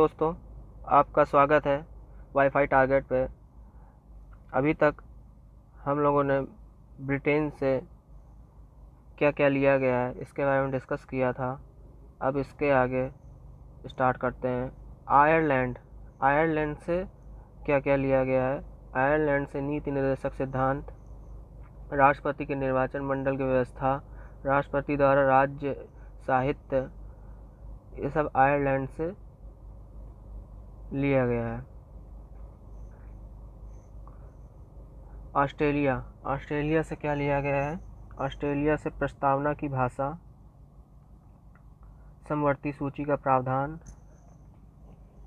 दोस्तों, आपका स्वागत है वाईफाई टारगेट पे। अभी तक हम लोगों ने ब्रिटेन से क्या क्या लिया गया है इसके बारे में डिस्कस किया था। अब इसके आगे स्टार्ट करते हैं। आयरलैंड से क्या क्या लिया गया है। आयरलैंड से नीति निर्देशक सिद्धांत, राष्ट्रपति के निर्वाचन मंडल की व्यवस्था, राष्ट्रपति द्वारा राज्य साहित्य, ये सब आयरलैंड से लिया गया है। ऑस्ट्रेलिया से क्या लिया गया है। ऑस्ट्रेलिया से प्रस्तावना की भाषा, समवर्ती सूची का प्रावधान,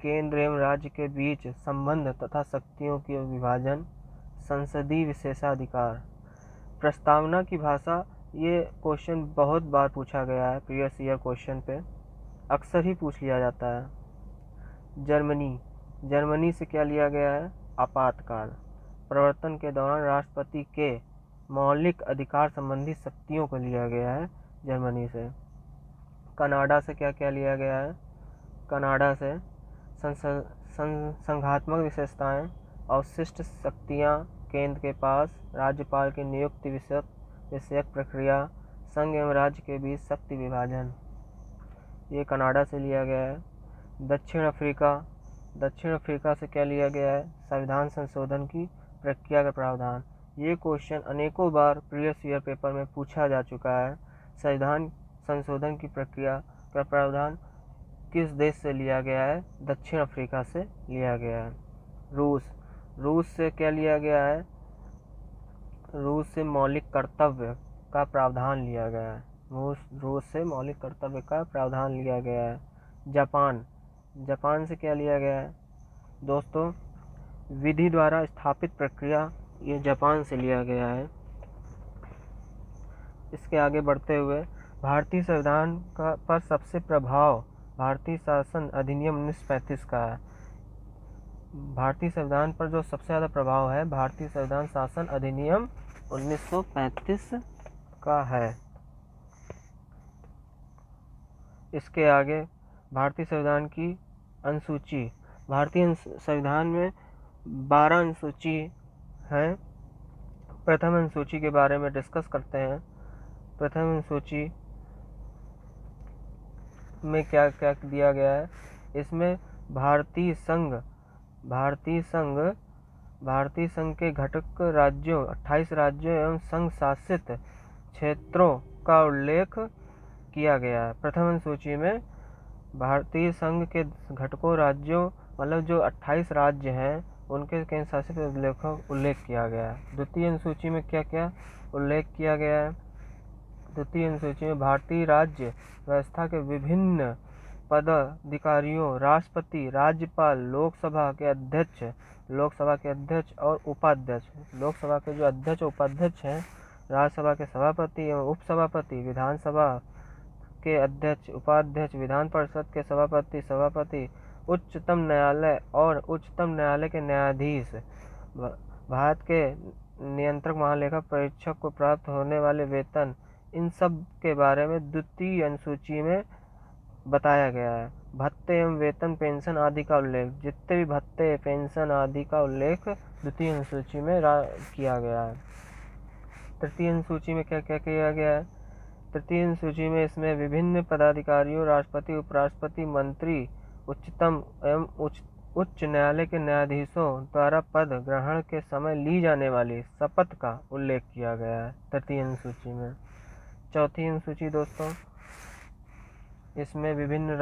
केंद्र एवं राज्य के बीच संबंध तथा शक्तियों के विभाजन, संसदीय विशेषाधिकार। प्रस्तावना की भाषा, ये क्वेश्चन बहुत बार पूछा गया है, प्रीवियस ईयर क्वेश्चन पे अक्सर ही पूछ लिया जाता है। जर्मनी से क्या लिया गया है। आपातकाल। प्रवर्तन के दौरान राष्ट्रपति के मौलिक अधिकार संबंधी शक्तियों को लिया गया है जर्मनी से। कनाडा से क्या क्या लिया गया है। कनाडा से संघात्मक विशेषताएं, अवशिष्ट शक्तियां केंद्र के पास, राज्यपाल की नियुक्ति विषयक प्रक्रिया, संघ एवं राज्य के बीच शक्ति विभाजन, ये कनाडा से लिया गया है। दक्षिण अफ्रीका से क्या लिया गया है। संविधान संशोधन की प्रक्रिया का प्रावधान। ये क्वेश्चन अनेकों बार प्रीवियस ईयर पेपर में पूछा जा चुका है। संविधान संशोधन की प्रक्रिया का प्रावधान किस देश से लिया गया है। दक्षिण अफ्रीका से लिया गया है। रूस से क्या लिया गया है। रूस से मौलिक कर्तव्य का प्रावधान लिया गया है। रूस से मौलिक कर्तव्य का प्रावधान लिया गया है। जापान से क्या लिया गया है। दोस्तों, विधि द्वारा स्थापित प्रक्रिया, ये जापान से लिया गया है। इसके आगे बढ़ते हुए भारतीय संविधान का पर सबसे प्रभाव भारतीय शासन अधिनियम 1935 का है। भारतीय संविधान पर जो सबसे ज़्यादा प्रभाव है, भारतीय संविधान शासन अधिनियम 1935 का है। इसके आगे भारतीय संविधान की अनुसूची। भारतीय संविधान में 12 अनुसूची हैं। प्रथम अनुसूची के बारे में डिस्कस करते हैं। प्रथम अनुसूची में क्या क्या दिया गया है। इसमें भारतीय संघ के घटक राज्यों, 28 राज्यों एवं संघ शासित क्षेत्रों का उल्लेख किया गया है। प्रथम अनुसूची में भारतीय संघ के घटकों राज्यों, मतलब जो 28 राज्य हैं, उनके केंद्र शासित उल्लेख किया गया है। द्वितीय अनुसूची में क्या क्या उल्लेख किया गया है। द्वितीय अनुसूची में भारतीय राज्य व्यवस्था के विभिन्न पदाधिकारियों, राष्ट्रपति, राज्यपाल, लोकसभा के अध्यक्ष और उपाध्यक्ष, लोकसभा के जो अध्यक्ष उपाध्यक्ष हैं, राज्यसभा के सभापति एवं उपसभापति, विधानसभा के अध्यक्ष उपाध्यक्ष, विधान परिषद के सभापति, उच्चतम न्यायालय और उच्चतम न्यायालय के न्यायाधीश, भारत के नियंत्रक महालेखा परीक्षक को प्राप्त होने वाले वेतन, इन सब के बारे में द्वितीय अनुसूची में बताया गया है। भत्ते एवं वेतन, पेंशन आदि का उल्लेख, जितने भी भत्ते, पेंशन आदि का उल्लेख द्वितीय अनुसूची में किया गया है। तृतीय अनुसूची में क्या क्या किया गया है। तृतीय अनुसूची में इसमें विभिन्न पदाधिकारियों, राष्ट्रपति, उपराष्ट्रपति, मंत्री, उच्चतम एवं उच्च न्यायालय के न्यायाधीशों द्वारा पद ग्रहण के समय ली जाने वाली शपथ का उल्लेख किया गया है तृतीय अनुसूची में। चौथी अनुसूची दोस्तों, इसमें विभिन्न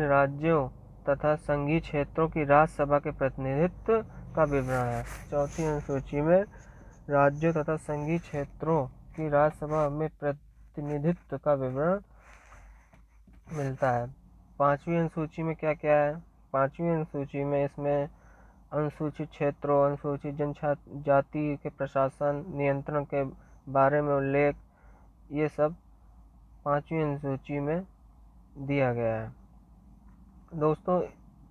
राज्यों तथा संघीय क्षेत्रों की राज्यसभा के प्रतिनिधित्व का विवरण है। चौथी अनुसूची में राज्यों तथा संघीय क्षेत्रों की राज्यसभा में प्रतिनिधित्व का विवरण मिलता है। पांचवी अनुसूची में क्या क्या है। पांचवी अनुसूची में इसमें अनुसूचित क्षेत्रों, अनुसूचित जनजाति के प्रशासन नियंत्रण के बारे में उल्लेख, ये सब पांचवी अनुसूची में दिया गया है। दोस्तों,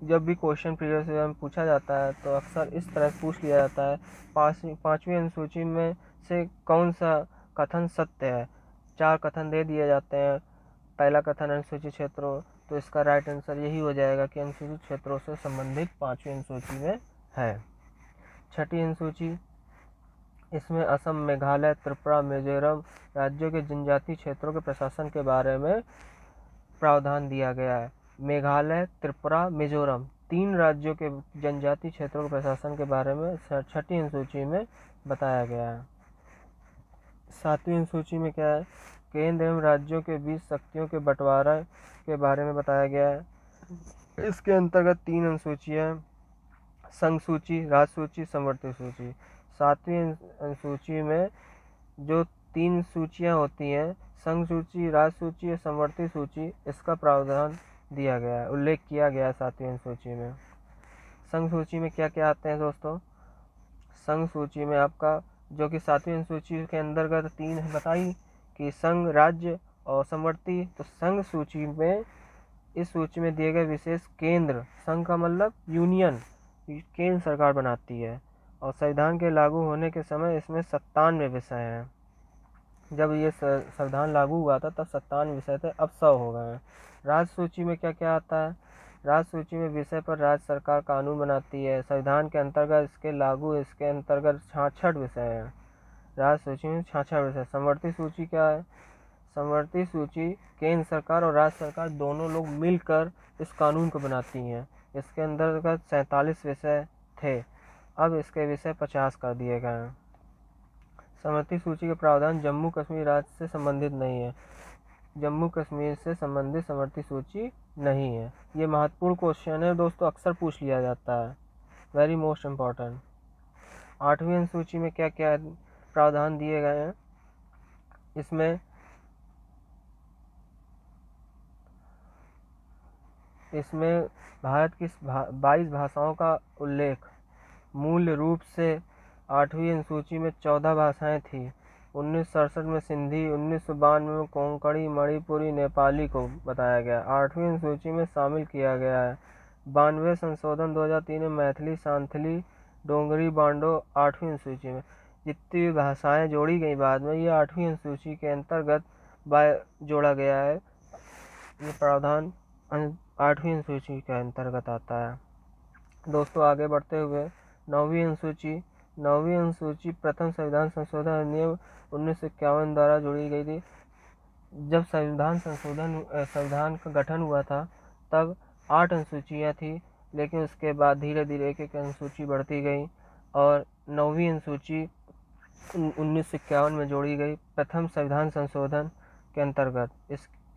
जब भी क्वेश्चन प्रीवियस ईयर में पूछा जाता है तो अक्सर इस तरह पूछ लिया जाता है, पांचवी अनुसूची में से कौन सा कथन सत्य है। 4 कथन दे दिए जाते हैं। पहला कथन अनुसूचित क्षेत्रों तो इसका राइट आंसर यही हो जाएगा कि अनुसूचित क्षेत्रों से संबंधित 5वीं अनुसूची में है। 6ठी अनुसूची, इसमें असम, मेघालय, त्रिपुरा, मिजोरम राज्यों के जनजातीय क्षेत्रों के प्रशासन के बारे में प्रावधान दिया गया है। मेघालय, त्रिपुरा, मिजोरम 3 राज्यों के जनजातीय क्षेत्रों के प्रशासन के बारे में 6ठी अनुसूची में बताया गया है। 7वीं अनुसूची में क्या है, केंद्र एवं राज्यों के बीच शक्तियों के बंटवारे के बारे में बताया गया है। इसके अंतर्गत 3 अनुसूचियाँ, संघ सूची, राज सूची, समवर्ती सूची। 7वीं अनुसूची में जो 3 सूचियाँ होती हैं, संघ सूची, राज सूची और समवर्ती सूची, इसका प्रावधान दिया गया है, उल्लेख किया गया है 7वीं अनुसूची में। संघ सूची में क्या क्या आते हैं दोस्तों? संघ सूची में आपका जो कि 7वीं अनुसूची के अंतर्गत 3 बताई कि संघ, राज्य और समवर्ती। तो संघ सूची में, इस सूची में दिए गए विशेष केंद्र, संघ का मतलब यूनियन, केंद्र सरकार बनाती है, और संविधान के लागू होने के समय इसमें 97 विषय हैं। जब ये संविधान लागू हुआ था तब 97 विषय थे, अब 100 हो गए हैं। राज्य सूची में क्या क्या आता है? राज्य सूची में विषय पर राज्य सरकार कानून बनाती है, संविधान के अंतर्गत इसके लागू, इसके अंतर्गत 66 विषय हैं। राज्य सूची में 66 विषय। समवर्ती सूची क्या है? समवर्ती सूची केंद्र सरकार और राज्य सरकार दोनों लोग मिलकर इस कानून को बनाती हैं। इसके अंतर्गत 47 विषय थे, अब इसके विषय 50 कर दिए गए हैं। समवर्ती सूची के प्रावधान जम्मू कश्मीर राज्य से संबंधित नहीं है, जम्मू कश्मीर से संबंधित समवर्ती सूची नहीं है। ये महत्वपूर्ण क्वेश्चन है दोस्तों, अक्सर पूछ लिया जाता है, वेरी मोस्ट इम्पॉर्टेंट। 8वीं अनुसूची में क्या क्या प्रावधान दिए गए हैं? इसमें भारत की 22 भाषाओं का उल्लेख। मूल रूप से 8वीं अनुसूची में 14 भाषाएं थी। 1967 में सिंधी, 1992 में कोंकणी, मणिपुरी, नेपाली को बताया गया, 8वीं अनुसूची में शामिल किया गया है। 92वें संशोधन 2003 में मैथिली, सांथली, डोगरी, बांडो 8वीं अनुसूची में। जितनी भी भाषाएं जोड़ी गई बाद में, ये 8वीं अनुसूची के अंतर्गत जोड़ा गया है। ये प्रावधान 8वीं अनुसूची के अंतर्गत आता है। दोस्तों आगे बढ़ते हुए 9वीं अनुसूची। 9वीं अनुसूची प्रथम संविधान संशोधन अधिनियम 1951 द्वारा जोड़ी गई थी। जब संविधान का गठन हुआ था तब 8 अनुसूचियाँ थी, लेकिन उसके बाद धीरे धीरे एक एक अनुसूची बढ़ती गई और 9वीं अनुसूची 1951 में जोड़ी गई प्रथम संविधान संशोधन के अंतर्गत।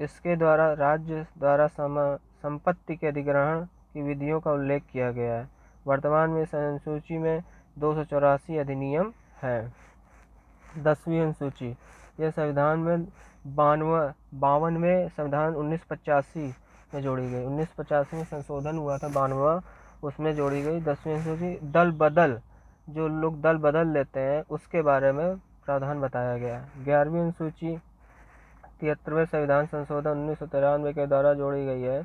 इसके द्वारा राज्य द्वारा संपत्ति के अधिग्रहण की विधियों का उल्लेख किया गया है। वर्तमान में इस अनुसूची में 284 अधिनियम है। 10वीं अनुसूची, यह संविधान में 52वें संविधान 1985 में जोड़ी गई। 1985 में संशोधन हुआ था 92वां, उसमें जोड़ी गई। 10वीं अनुसूची दल बदल, जो लोग दल बदल लेते हैं उसके बारे में प्रावधान बताया गया। 11वीं अनुसूची 73वें संविधान संशोधन 1993 के द्वारा जोड़ी गई है।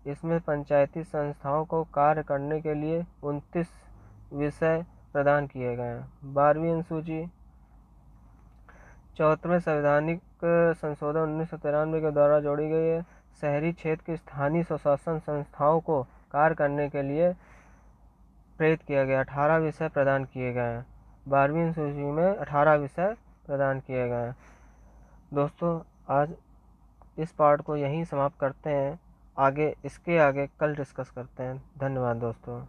इसमें पंचायती संस्थाओं को कार्य करने के लिए 29 विषय प्रदान किए गए हैं। 12वीं अनुसूची 74वें संवैधानिक संशोधन 1993 के द्वारा जोड़ी गई है। शहरी क्षेत्र की स्थानीय स्वशासन संस्थाओं को कार्य करने के लिए प्रेरित किया गया। 18 विषय प्रदान किए गए हैं। 12वीं अनुसूची में 18 विषय प्रदान किए गए हैं। दोस्तों आज इस पार्ट को यहीं समाप्त करते हैं, इसके आगे कल डिस्कस करते हैं। धन्यवाद दोस्तों।